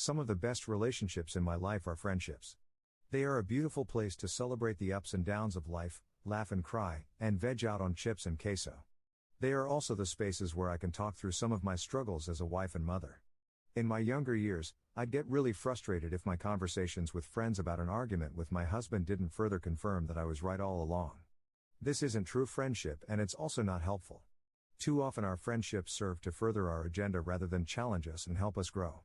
Some of the best relationships in my life are friendships. They are a beautiful place to celebrate the ups and downs of life, laugh and cry, and veg out on chips and queso. They are also the spaces where I can talk through some of my struggles as a wife and mother. In my younger years, I'd get really frustrated if my conversations with friends about an argument with my husband didn't further confirm that I was right all along. This isn't true friendship, and it's also not helpful. Too often our friendships serve to further our agenda rather than challenge us and help us grow.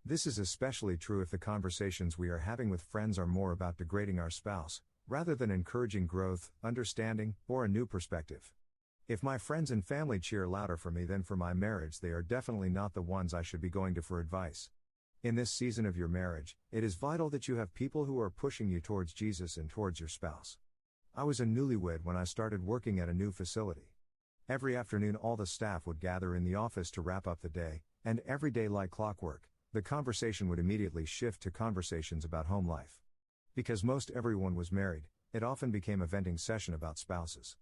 This is especially true if the conversations we are having with friends are more about degrading our spouse, rather than encouraging growth, understanding, or a new perspective. If my friends and family cheer louder for me than for my marriage, they are definitely not the ones I should be going to for advice. In this season of your marriage, it is vital that you have people who are pushing you towards Jesus and towards your spouse. I was a newlywed when I started working at a new facility. Every afternoon all the staff would gather in the office to wrap up the day, and every day like clockwork, the conversation would immediately shift to conversations about home life. Because most everyone was married, it often became a venting session about spouses.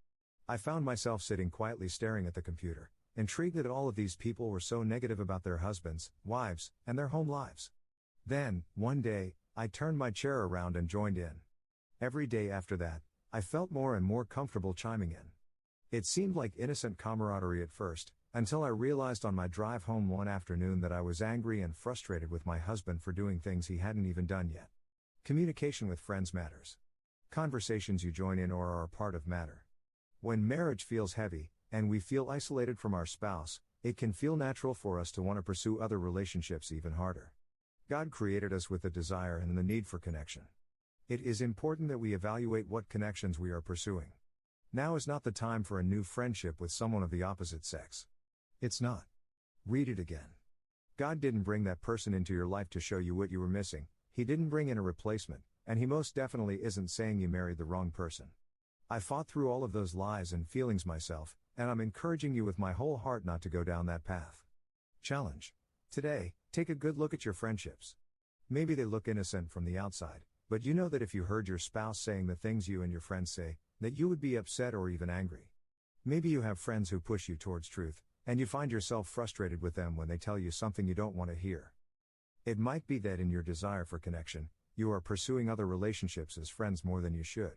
I found myself sitting quietly staring at the computer, intrigued that all of these people were so negative about their husbands, wives, and their home lives. Then, one day, I turned my chair around and joined in. Every day after that, I felt more and more comfortable chiming in. It seemed like innocent camaraderie at first, until I realized on my drive home one afternoon that I was angry and frustrated with my husband for doing things he hadn't even done yet. Communication with friends matters. Conversations you join in or are a part of matter. When marriage feels heavy, and we feel isolated from our spouse, it can feel natural for us to want to pursue other relationships even harder. God created us with a desire and the need for connection. It is important that we evaluate what connections we are pursuing. Now is not the time for a new friendship with someone of the opposite sex. It's not. Read it again. God didn't bring that person into your life to show you what you were missing. He didn't bring in a replacement, and He most definitely isn't saying you married the wrong person. I fought through all of those lies and feelings myself, and I'm encouraging you with my whole heart not to go down that path. Challenge. Today, take a good look at your friendships. Maybe they look innocent from the outside, but you know that if you heard your spouse saying the things you and your friends say, that you would be upset or even angry. Maybe you have friends who push you towards truth, and you find yourself frustrated with them when they tell you something you don't want to hear. It might be that in your desire for connection, you are pursuing other relationships as friends more than you should.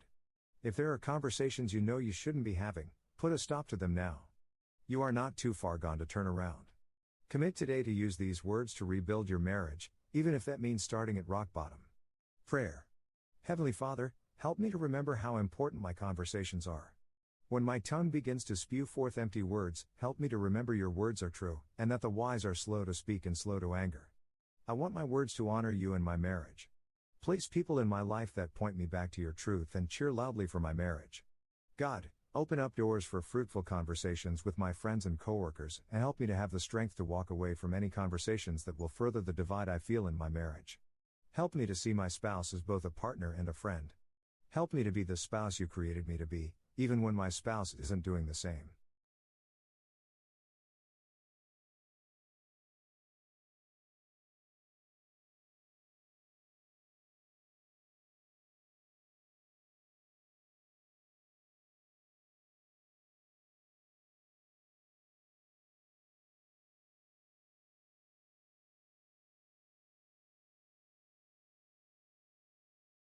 If there are conversations you know you shouldn't be having, put a stop to them now. You are not too far gone to turn around. Commit today to use these words to rebuild your marriage, even if that means starting at rock bottom. Prayer. Heavenly Father, help me to remember how important my conversations are. When my tongue begins to spew forth empty words, help me to remember your words are true, and that the wise are slow to speak and slow to anger. I want my words to honor you in my marriage. Place people in my life that point me back to your truth and cheer loudly for my marriage. God, open up doors for fruitful conversations with my friends and coworkers, and help me to have the strength to walk away from any conversations that will further the divide I feel in my marriage. Help me to see my spouse as both a partner and a friend. Help me to be the spouse you created me to be, even when my spouse isn't doing the same.